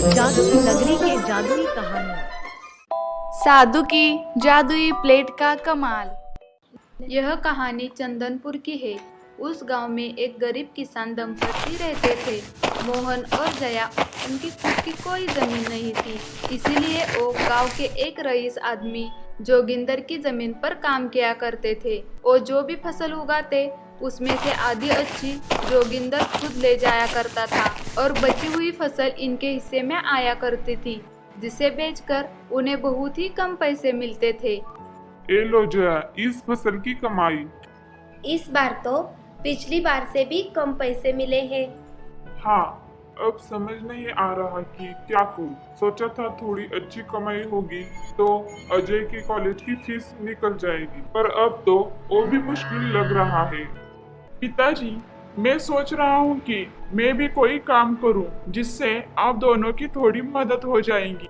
जादुई नगरी के जादुई कहानी। साधु की जादुई प्लेट का कमाल। यह कहानी चंदनपुर की है। उस गांव में एक गरीब किसान दंपति रहते थे। मोहन और जया। उनकी खुद की कोई जमीन नहीं थी, इसीलिए वो गांव के एक रईस आदमी जोगिंदर की जमीन पर काम किया करते थे। वो जो भी फसल उगाते उसमें से आधी अच्छी जोगिंदर खुद ले जाया करता था और बची हुई फसल इनके हिस्से में आया करती थी, जिसे बेचकर उन्हें बहुत ही कम पैसे मिलते थे। ए लो जया, इस फसल की कमाई। इस बार तो पिछली बार से भी कम पैसे मिले हैं। हाँ, अब समझ नहीं आ रहा कि क्या करूं। सोचा था थोड़ी अच्छी कमाई होगी तो अजय की कॉलेज की फीस निकल जाएगी, पर अब तो वो भी मुश्किल लग रहा है। पिताजी, मैं सोच रहा हूँ कि मैं भी कोई काम करूँ जिससे आप दोनों की थोड़ी मदद हो जाएगी।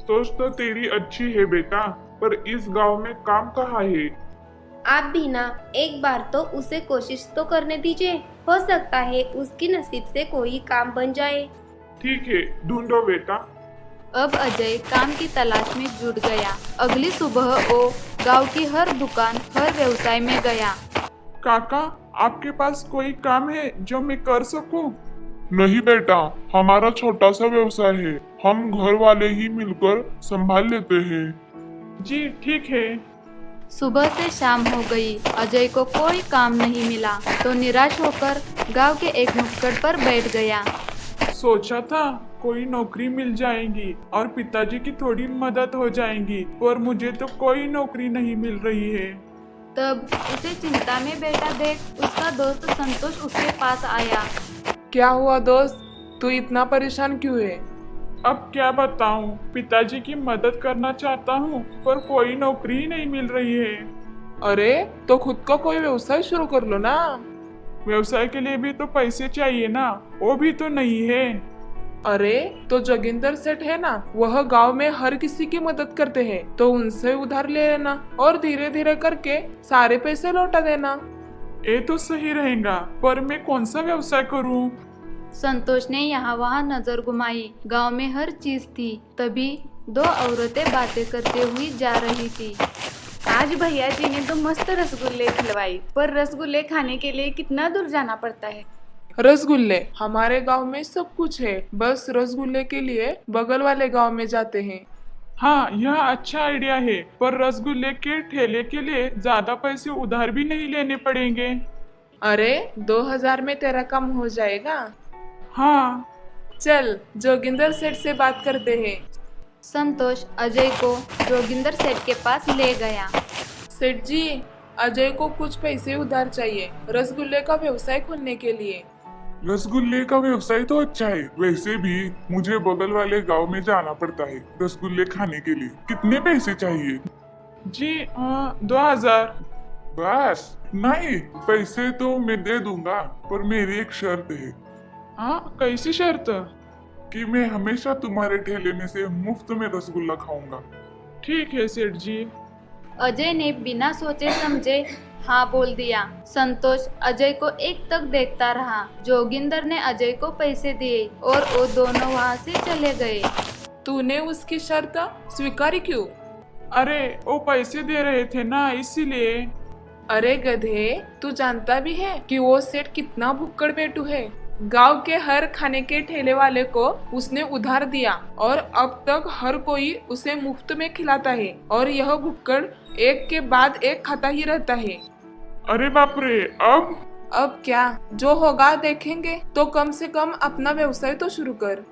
सोच तो तेरी अच्छी है बेटा, पर इस गांव में काम कहाँ है? आप भी ना एक बार तो उसे कोशिश तो करने दीजिए, हो सकता है उसकी नसीब से कोई काम बन जाए। ठीक है, ढूंढो बेटा। अब अजय काम की तलाश में जुट गया। अगली सुबह वो गांव की हर दुकान, हर व्यवसाय में गया। काका, आपके पास कोई काम है जो मैं कर सकूं? नहीं बेटा, हमारा छोटा सा व्यवसाय है, हम घर वाले ही मिलकर संभाल लेते हैं। जी ठीक है। सुबह से शाम हो गई, अजय को कोई काम नहीं मिला तो निराश होकर गांव के एक नुक्कड़ पर बैठ गया। सोचा था कोई नौकरी मिल जाएगी और पिताजी की थोड़ी मदद हो जाएगी, पर मुझे तो कोई नौकरी नहीं मिल रही है। तब उसे चिंता में बैठा देख उसका दोस्त संतोष उसके पास आया। क्या हुआ दोस्त, तू इतना परेशान क्यों है? अब क्या बताऊं, पिताजी की मदद करना चाहता हूं, पर कोई नौकरी ही नहीं मिल रही है। अरे तो खुद का कोई व्यवसाय शुरू कर लो ना। व्यवसाय के लिए भी तो पैसे चाहिए ना, वो भी तो नहीं है। अरे तो जोगिंदर सेठ है ना, वह गांव में हर किसी की मदद करते हैं, तो उनसे उधार ले लेना और धीरे धीरे करके सारे पैसे लौटा देना। ये तो सही रहेगा, पर मैं कौन सा व्यवसाय करूं? संतोष ने यहाँ वहाँ नजर घुमाई। गांव में हर चीज थी। तभी दो औरतें बातें करते हुई जा रही थी। आज भैया जी ने तो मस्त रसगुल्ले खिलवाई, पर रसगुल्ले खाने के लिए कितना दूर जाना पड़ता है। रसगुल्ले हमारे गांव में सब कुछ है, बस रसगुल्ले के लिए बगल वाले गांव में जाते हैं। हाँ, यह अच्छा आइडिया है, पर रसगुल्ले के ठेले के लिए ज्यादा पैसे उधार भी नहीं लेने पड़ेंगे। अरे 2000 में तेरा काम हो जाएगा। हाँ चल जोगिंदर सेठ से बात करते हैं। संतोष अजय को जोगिंदर सेठ के पास ले गया। सेठ जी, अजय को कुछ पैसे उधार चाहिए रसगुल्ले का व्यवसाय खोलने के लिए। रसगुल्ले का व्यवसाय तो अच्छा है, वैसे भी मुझे बगल वाले गांव में जाना पड़ता है रसगुल्ले खाने के लिए। कितने पैसे चाहिए? जी 2000। बस? नहीं, पैसे तो मैं दे दूंगा, पर मेरी एक शर्त है। हाँ, कैसी शर्त? कि मैं हमेशा तुम्हारे ठेले में से मुफ्त में रसगुल्ला खाऊंगा। ठीक है सेठ जी। अजय ने बिना सोचे समझे हाँ बोल दिया। संतोष अजय को एक तक देखता रहा। जोगिंदर ने अजय को पैसे दिए और वो दोनों वहाँ से चले गए। तूने उसकी शर्त स्वीकारी क्यों? अरे वो पैसे दे रहे थे ना, इसीलिए। अरे गधे, तू जानता भी है कि वो सेठ कितना भुक्कड़ बेटू है। गांव के हर खाने के ठेले वाले को उसने उधार दिया और अब तक हर कोई उसे मुफ्त में खिलाता है, और यह भुक्कड़ एक के बाद एक खाता ही रहता है। अरे बाप रे, अब क्या, जो होगा देखेंगे। तो कम से कम अपना व्यवसाय तो शुरू कर।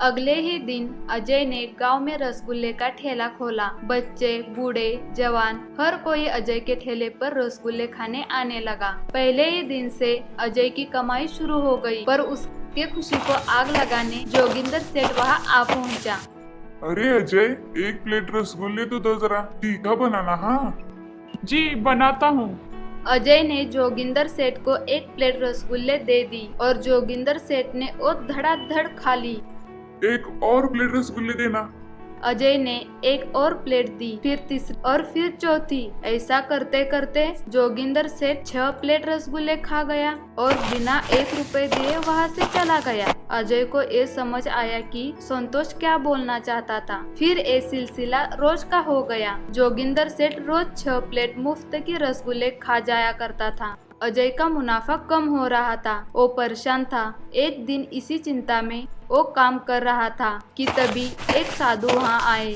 अगले ही दिन अजय ने गांव में रसगुल्ले का ठेला खोला। बच्चे, बूढ़े, जवान, हर कोई अजय के ठेले पर रसगुल्ले खाने आने लगा। पहले ही दिन से अजय की कमाई शुरू हो गई, पर उसके खुशी को आग लगाने जोगिंदर सेठ वहां आ पहुंचा। अरे अजय, एक प्लेट रसगुल्ले तो दो जरा, तीखा बनाना। हाँ जी, बनाता हूँ। अजय ने जोगिंदर सेठ को एक प्लेट रसगुल्ले दे दी और जोगिंदर सेठ ने वो धड़ाधड़ खा ली। एक और प्लेट रसगुल्ले देना। अजय ने एक और प्लेट दी, फिर तीसरी और फिर चौथी। ऐसा करते करते जोगिंदर सेठ 6 प्लेट रसगुल्ले खा गया और बिना 1 रुपए दिए वहाँ से चला गया। अजय को ये समझ आया कि संतोष क्या बोलना चाहता था। फिर ये सिलसिला रोज का हो गया। जोगिंदर सेठ रोज 6 प्लेट मुफ्त के रसगुल्ले खा जाया करता था। अजय का मुनाफा कम हो रहा था। वो परेशान था। एक दिन इसी चिंता में वो काम कर रहा था कि तभी एक साधु वहाँ आए।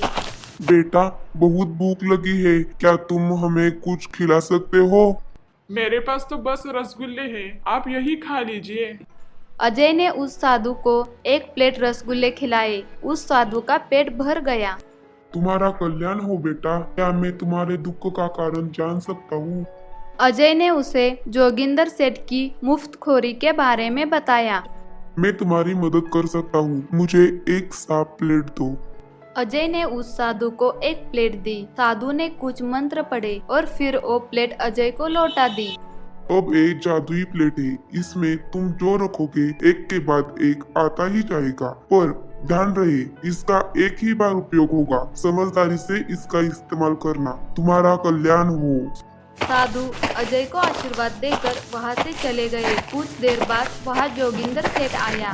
बेटा, बहुत भूख लगी है, क्या तुम हमें कुछ खिला सकते हो? मेरे पास तो बस रसगुल्ले हैं, आप यही खा लीजिए। अजय ने उस साधु को 1 प्लेट रसगुल्ले खिलाए। उस साधु का पेट भर गया। तुम्हारा कल्याण हो बेटा, क्या मैं तुम्हारे दुख का कारण जान सकता हूँ? अजय ने उसे जोगिंदर सेठ की मुफ्तखोरी के बारे में बताया। मैं तुम्हारी मदद कर सकता हूँ, मुझे 1 साफ प्लेट दो। अजय ने उस साधु को 1 प्लेट दी। साधु ने कुछ मंत्र पढ़े और फिर वो प्लेट अजय को लौटा दी। अब एक जादुई प्लेट है, इसमें तुम जो रखोगे एक के बाद एक आता ही जाएगा, पर ध्यान रहे इसका एक ही बार उपयोग होगा। समझदारी से इसका इस्तेमाल करना। तुम्हारा कल्याण हो। साधु अजय को आशीर्वाद देकर वहाँ से चले गए। कुछ देर बाद वहाँ जोगिंदर सेठ आया।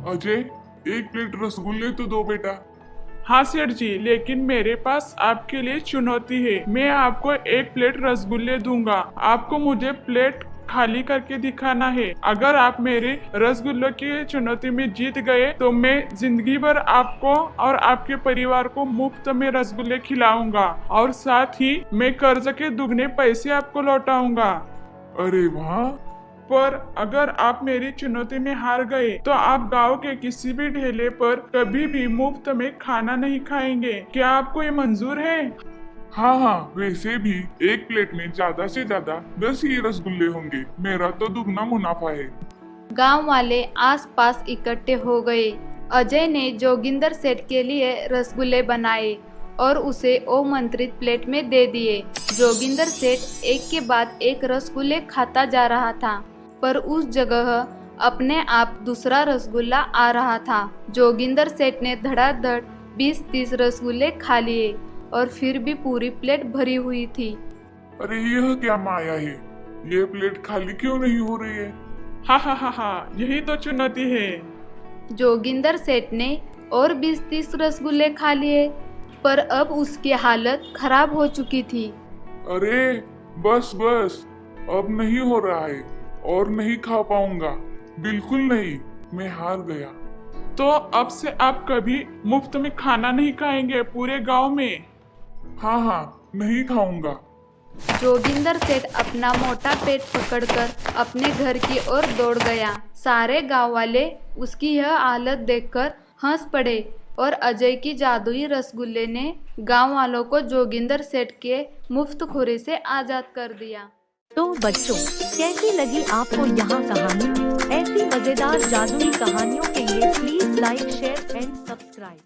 अजय, 1 प्लेट रसगुल्ले तो दो बेटा। हाँ सेठ जी, लेकिन मेरे पास आपके लिए चुनौती है। मैं आपको 1 प्लेट रसगुल्ले दूंगा। आपको मुझे प्लेट खाली करके दिखाना है। अगर आप मेरे रसगुल्लों की चुनौती में जीत गए तो मैं जिंदगी भर आपको और आपके परिवार को मुफ्त में रसगुल्ले खिलाऊंगा और साथ ही मैं कर्ज के दुगने पैसे आपको लौटाऊंगा। अरे वाह! पर अगर आप मेरी चुनौती में हार गए तो आप गांव के किसी भी ठेले पर कभी भी मुफ्त में खाना नहीं खाएंगे। क्या आपको ये मंजूर है? हाँ, वैसे भी 1 प्लेट में ज्यादा से ज्यादा 10 ही रसगुल्ले होंगे। मेरा तो दुगना मुनाफा है। गांव वाले आसपास इकट्ठे हो गए। अजय ने जोगिंदर सेठ के लिए रसगुल्ले बनाए और उसे मंत्रित प्लेट में दे दिए। जोगिंदर सेठ एक के बाद एक रसगुल्ले खाता जा रहा था, पर उस जगह अपने आप दूसरा रसगुल्ला आ रहा था। जोगिंदर सेठ ने धड़ाधड़ 20-30 रसगुल्ले खा लिए और फिर भी पूरी प्लेट भरी हुई थी। अरे यह क्या माया है? ये प्लेट खाली क्यों नहीं हो रही है? हा, यही तो चुनौती है। जोगिंदर सेठ ने और 20-30 रसगुल्ले खा लिए, पर अब उसकी हालत खराब हो चुकी थी। अरे बस, अब नहीं हो रहा है और नहीं खा पाऊंगा, बिल्कुल नहीं, मैं हार गया। तो अब से आप कभी मुफ्त में खाना नहीं खाएंगे पूरे गांव में? हाँ, नहीं खाऊंगा। जोगिंदर सेठ अपना मोटा पेट पकड़कर अपने घर की ओर दौड़ गया। सारे गांव वाले उसकी यह हालत देखकर हंस पड़े और अजय की जादुई रसगुल्ले ने गांव वालों को जोगिंदर सेठ के मुफ्तखोरी से आजाद कर दिया। तो बच्चों, कैसी लगी आपको यहाँ कहानी? ऐसी मजेदार जादुई कहानियों के लिए please like, share and subscribe.